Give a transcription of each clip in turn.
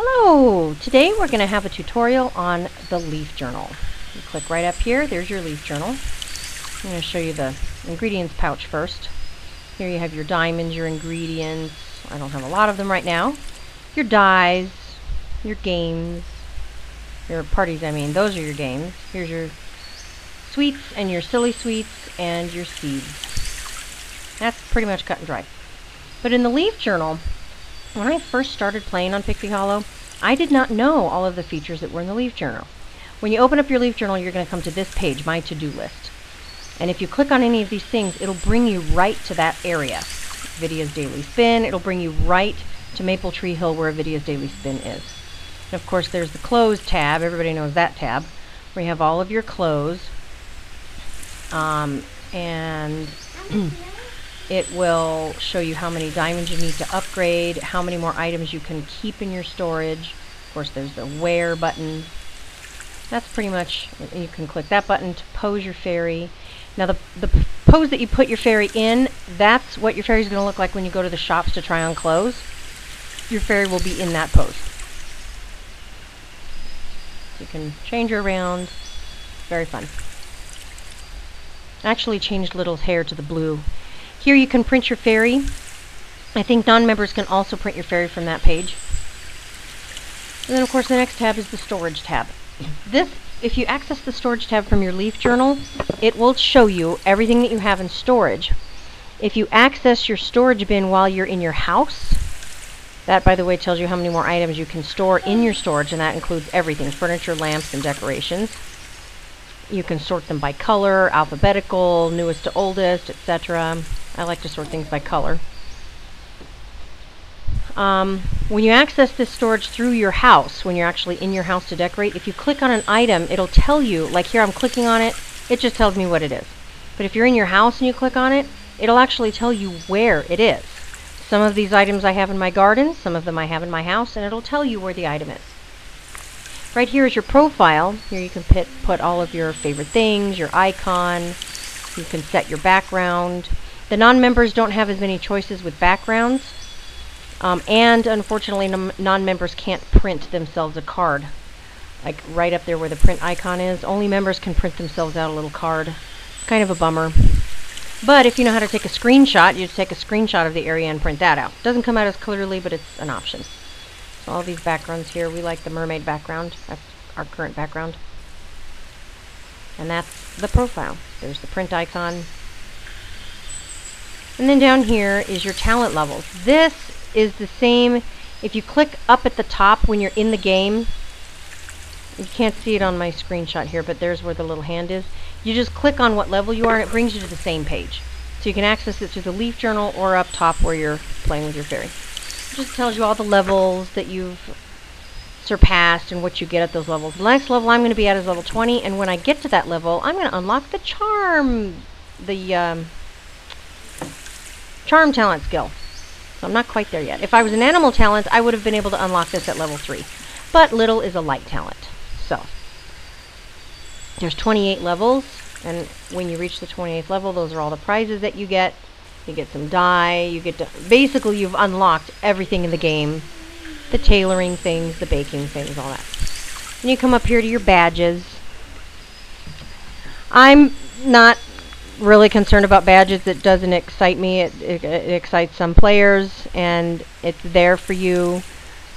Hello! Today we're going to have a tutorial on the leaf journal. You click right up here, there's your leaf journal. I'm going to show you the ingredients pouch first. Here you have your diamonds, your ingredients. I don't have a lot of them right now. Your dies, your games, your parties those are your games. Here's your sweets and your silly sweets and your seeds. That's pretty much cut and dry. But in the leaf journal, when I first started playing on Pixie Hollow, I did not know all of the features that were in the leaf journal. When you open up your leaf journal, you're going to come to this page, My To-Do List. And if you click on any of these things, it'll bring you right to that area. Vidia's Daily Spin, it'll bring you right to Maple Tree Hill where Vidia's Daily Spin is. And of course there's the Clothes tab, everybody knows that tab, where you have all of your clothes. And it will show you how many diamonds you need to upgrade, how many more items you can keep in your storage. Of course, there's the wear button. That's pretty much, you can click that button to pose your fairy. Now the pose that you put your fairy in, that's what your fairy is going to look like when you go to the shops to try on clothes. Your fairy will be in that pose. You can change her around. Very fun. I actually changed Little's hair to the blue. Here you can print your fairy. I think non-members can also print your fairy from that page. And then of course the next tab is the storage tab. If you access the storage tab from your leaf journal, it will show you everything that you have in storage. If you access your storage bin while you're in your house, that by the way tells you how many more items you can store in your storage, and that includes everything, furniture, lamps, and decorations. You can sort them by color, alphabetical, newest to oldest, etc. I like to sort things by color. When you access this storage through your house, when you're actually in your house to decorate, if you click on an item, it'll tell you, like here I'm clicking on it, it just tells me what it is. But if you're in your house and you click on it, it'll actually tell you where it is. Some of these items I have in my garden, some of them I have in my house, and it'll tell you where the item is. Right here is your profile. Here you can put all of your favorite things, your icon. You can set your background. The non-members don't have as many choices with backgrounds. And unfortunately, non-members can't print themselves a card. Like right up there where the print icon is. Only members can print themselves out a little card. It's kind of a bummer. But if you know how to take a screenshot, you just take a screenshot of the area and print that out. Doesn't come out as clearly, but it's an option. All these backgrounds here, we like the mermaid background. That's our current background. And that's the profile. There's the print icon. And then down here is your talent levels. This is the same. If you click up at the top when you're in the game, you can't see it on my screenshot here, but there's where the little hand is. You just click on what level you are and it brings you to the same page. So you can access it through the leaf journal or up top where you're playing with your fairy. Just tells you all the levels that you've surpassed and what you get at those levels. The next level I'm going to be at is level 20, and when I get to that level, I'm going to unlock the charm talent skill. So I'm not quite there yet. If I was an animal talent, I would have been able to unlock this at level 3. But Little is a light talent. So there's 28 levels, and when you reach the 28th level, those are all the prizes that you get. You get some dye, you get to, basically you've unlocked everything in the game. The tailoring things, the baking things, all that. And you come up here to your badges. I'm not really concerned about badges. It doesn't excite me. It excites some players, and it's there for you.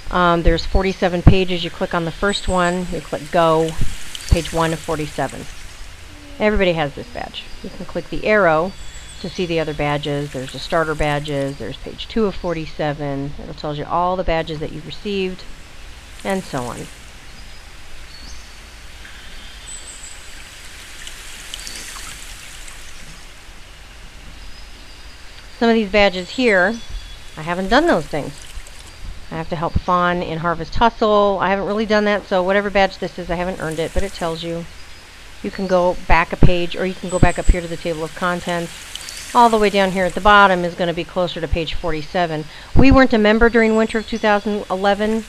There's 47 pages. You click on the first one, you click go, page 1 of 47. Everybody has this badge. You can click the arrow to see the other badges. There's the starter badges, there's page 2 of 47. It tells you all the badges that you've received, and so on. Some of these badges here, I haven't done those things. I have to help Fawn in Harvest Hustle. I haven't really done that, so whatever badge this is, I haven't earned it, but it tells you. You can go back a page, or you can go back up here to the table of contents. All the way down here at the bottom is going to be closer to page 47. We weren't a member during winter of 2011,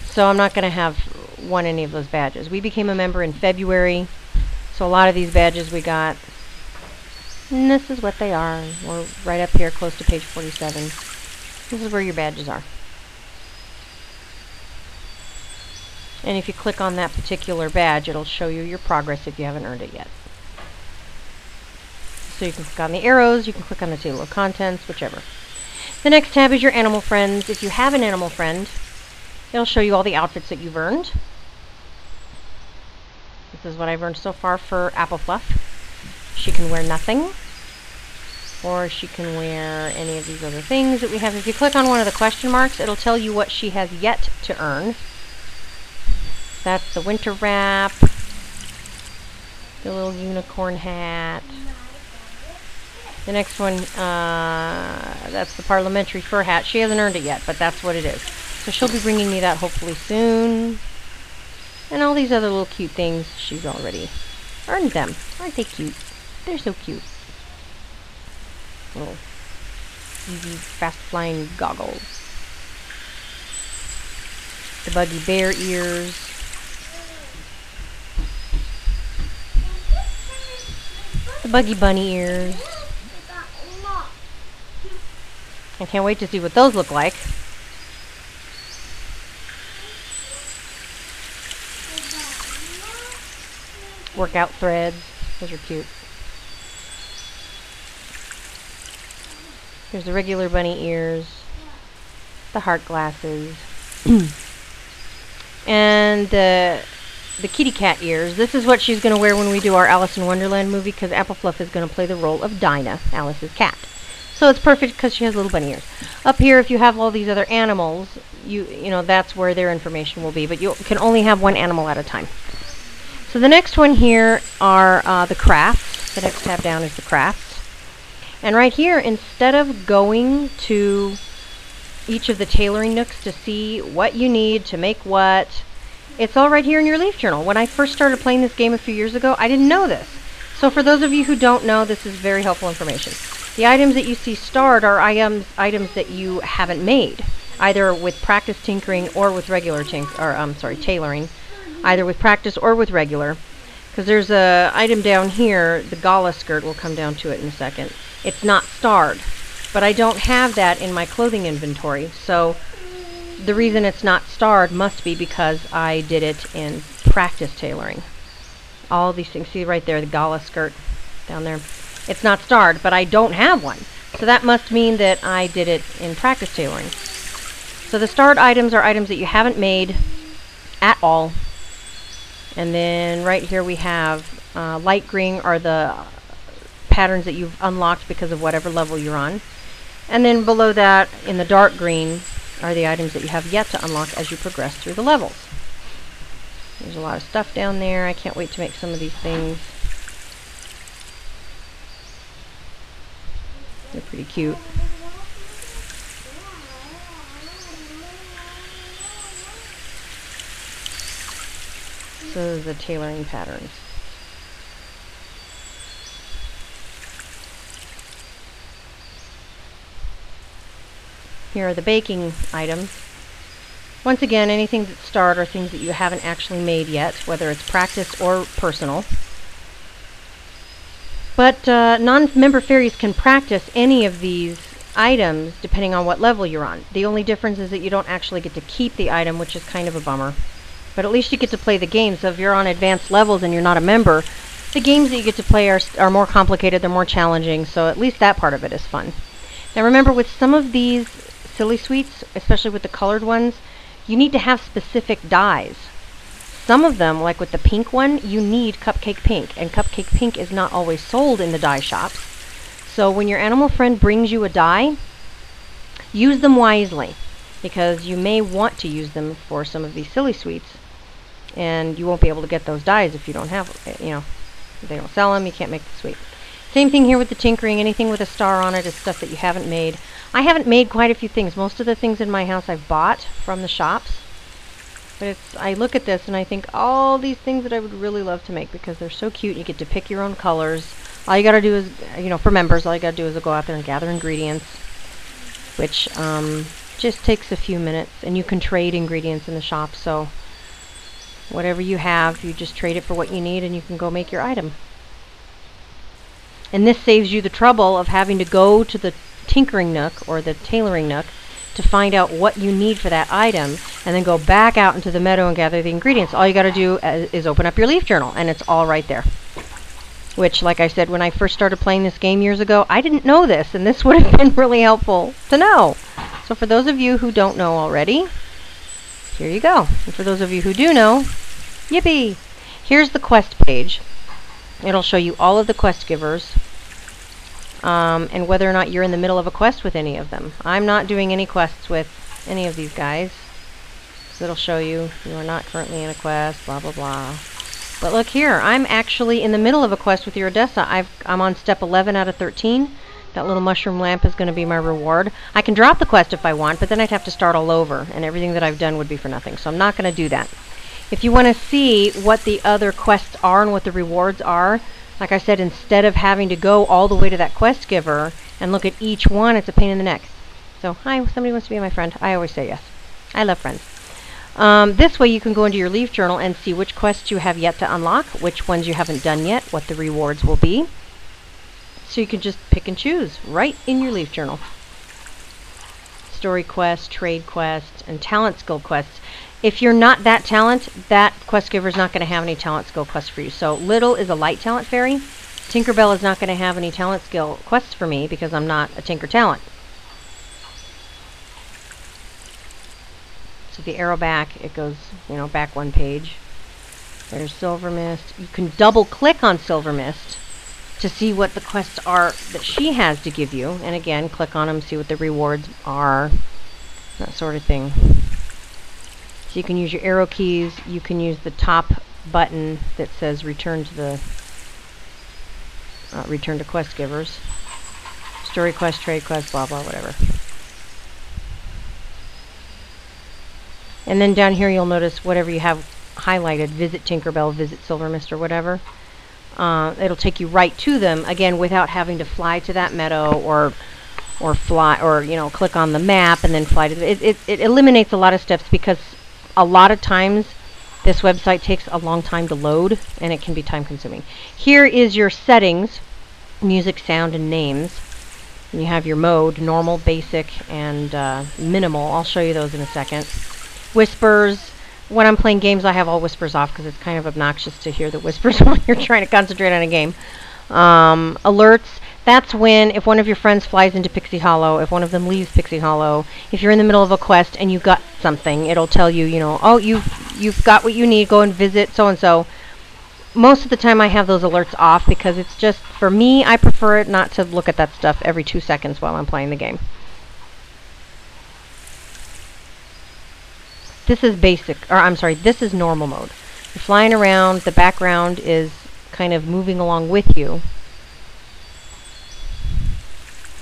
so I'm not going to have won any of those badges. We became a member in February, so a lot of these badges we got. And this is what they are. We're right up here close to page 47. This is where your badges are. And if you click on that particular badge, it'll show you your progress if you haven't earned it yet. So you can click on the arrows, you can click on the table of contents, whichever. The next tab is your animal friends. If you have an animal friend, it'll show you all the outfits that you've earned. This is what I've earned so far for Apple Fluff. She can wear nothing, or she can wear any of these other things that we have. If you click on one of the question marks, it'll tell you what she has yet to earn. That's the winter wrap, the little unicorn hat. The next one, that's the parliamentary fur hat. She hasn't earned it yet, but that's what it is. So she'll be bringing me that hopefully soon. And all these other little cute things, she's already earned them. Aren't they cute? They're so cute. Little easy fast flying goggles. The buggy bear ears. The buggy bunny ears. I can't wait to see what those look like. Workout threads. Those are cute. Here's the regular bunny ears. The heart glasses. And the kitty cat ears. This is what she's going to wear when we do our Alice in Wonderland movie, because Apple Fluff is going to play the role of Dinah, Alice's cat. So it's perfect because she has little bunny ears. Up here, if you have all these other animals, you know that's where their information will be, but you can only have one animal at a time. So the next one here are the crafts. The next tab down is the crafts. And right here, instead of going to each of the tailoring nooks to see what you need to make what, it's all right here in your Leaf Journal. When I first started playing this game a few years ago, I didn't know this. So for those of you who don't know, this is very helpful information. The items that you see starred are items that you haven't made, either with practice tinkering or with regular tailoring, either with practice or with regular. Because there's a item down here, the gala skirt, we'll come down to it in a second. It's not starred, but I don't have that in my clothing inventory. So the reason it's not starred must be because I did it in practice tailoring. All these things, see right there, the gala skirt down there. It's not starred, but I don't have one. So that must mean that I did it in practice tailoring. So the starred items are items that you haven't made at all. And then right here we have light green are the patterns that you've unlocked because of whatever level you're on. And then below that, in the dark green, are the items that you have yet to unlock as you progress through the levels. There's a lot of stuff down there. I can't wait to make some of these things. They're pretty cute. So the tailoring patterns. Here are the baking items. Once again, anything that's starred are things that you haven't actually made yet, whether it's practice or personal. But non-member fairies can practice any of these items depending on what level you're on. The only difference is that you don't actually get to keep the item, which is kind of a bummer. But at least you get to play the game. So if you're on advanced levels and you're not a member, the games that you get to play are more complicated, they're more challenging, so at least that part of it is fun. Now remember, with some of these Silly Sweets, especially with the colored ones, you need to have specific dyes. Some of them, like with the pink one, you need Cupcake Pink, and Cupcake Pink is not always sold in the dye shops. So when your animal friend brings you a dye, use them wisely, because you may want to use them for some of these Silly Sweets, and you won't be able to get those dyes if you don't have, if they don't sell them, you can't make the sweet. Same thing here with the tinkering. Anything with a star on it is stuff that you haven't made. I haven't made quite a few things. Most of the things in my house I've bought from the shops. But I look at this and I think all these things that I would really love to make because they're so cute. You get to pick your own colors. All you gotta do is, for members, all you gotta do is go out there and gather ingredients, which just takes a few minutes. And you can trade ingredients in the shop, so whatever you have, you just trade it for what you need and you can go make your item. And this saves you the trouble of having to go to the tinkering nook or the tailoring nook to find out what you need for that item, and then go back out into the meadow and gather the ingredients. All you got to do is open up your leaf journal, and it's all right there. Which, like I said, when I first started playing this game years ago, I didn't know this, and this would have been really helpful to know. So for those of you who don't know already, here you go. And for those of you who do know, yippee! Here's the quest page. It'll show you all of the quest givers, and whether or not you're in the middle of a quest with any of them. I'm not doing any quests with any of these guys. So it'll show you are not currently in a quest, blah, blah, blah. But look here, I'm actually in the middle of a quest with Iridessa. I'm on step 11 out of 13. That little mushroom lamp is going to be my reward. I can drop the quest if I want, but then I'd have to start all over, and everything that I've done would be for nothing. So I'm not going to do that. If you want to see what the other quests are and what the rewards are, like I said, instead of having to go all the way to that quest giver and look at each one, it's a pain in the neck. So, hi, somebody wants to be my friend. I always say yes. I love friends. This way you can go into your leaf journal and see which quests you have yet to unlock, which ones you haven't done yet, what the rewards will be. So you can just pick and choose right in your leaf journal. Story quests, trade quests, and talent skill quests. If you're not that talent, that quest giver is not going to have any talent skill quests for you. So Little is a light talent fairy. Tinkerbell is not going to have any talent skill quests for me because I'm not a Tinker talent. So the arrow back, it goes, back one page. There's Silver Mist. You can double click on Silver Mist to see what the quests are that she has to give you. And again, click on them, see what the rewards are, that sort of thing. So you can use your arrow keys. You can use the top button that says return to quest givers. Story quest, trade quest, blah, blah, whatever. And then down here you'll notice whatever you have highlighted, visit Tinkerbell, visit Silver Mist, or whatever. It'll take you right to them, again, without having to fly to that meadow or fly, or click on the map and then fly to it eliminates a lot of steps, because a lot of times this website takes a long time to load and it can be time consuming. Here is your settings, music, sound, and names. And you have your mode, normal, basic, and minimal. I'll show you those in a second. Whispers. When I'm playing games, I have all whispers off because it's kind of obnoxious to hear the whispers when you're trying to concentrate on a game. Alerts. That's when, if one of your friends flies into Pixie Hollow, if one of them leaves Pixie Hollow, if you're in the middle of a quest and you got something, it'll tell you, oh, you've got what you need, go and visit so-and-so. Most of the time I have those alerts off because it's just, for me, I prefer it not to look at that stuff every 2 seconds while I'm playing the game. This is this is normal mode. You're flying around, the background is kind of moving along with you.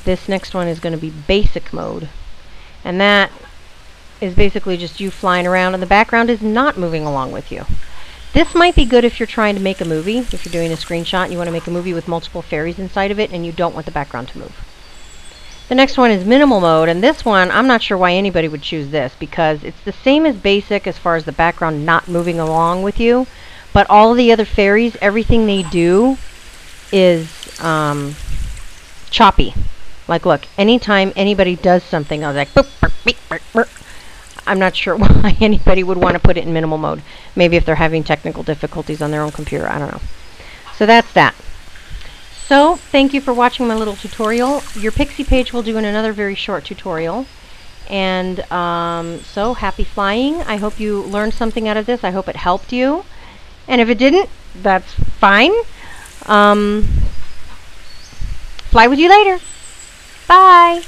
This next one is going to be basic mode. And that is basically just you flying around and the background is not moving along with you. This might be good if you're trying to make a movie. If you're doing a screenshot and you want to make a movie with multiple fairies inside of it and you don't want the background to move. The next one is minimal mode, and this one, I'm not sure why anybody would choose this, because it's the same as basic as far as the background not moving along with you, but all of the other fairies, everything they do is choppy. Like, look, anytime anybody does something, I was like, boop, burp, beep, burp, burp. I'm not sure why anybody would want to put it in minimal mode. Maybe if they're having technical difficulties on their own computer, I don't know. So that's that. So, thank you for watching my little tutorial. Your Pixie page will do in another very short tutorial. And so, happy flying. I hope you learned something out of this. I hope it helped you. And if it didn't, that's fine. Fly with you later. Bye.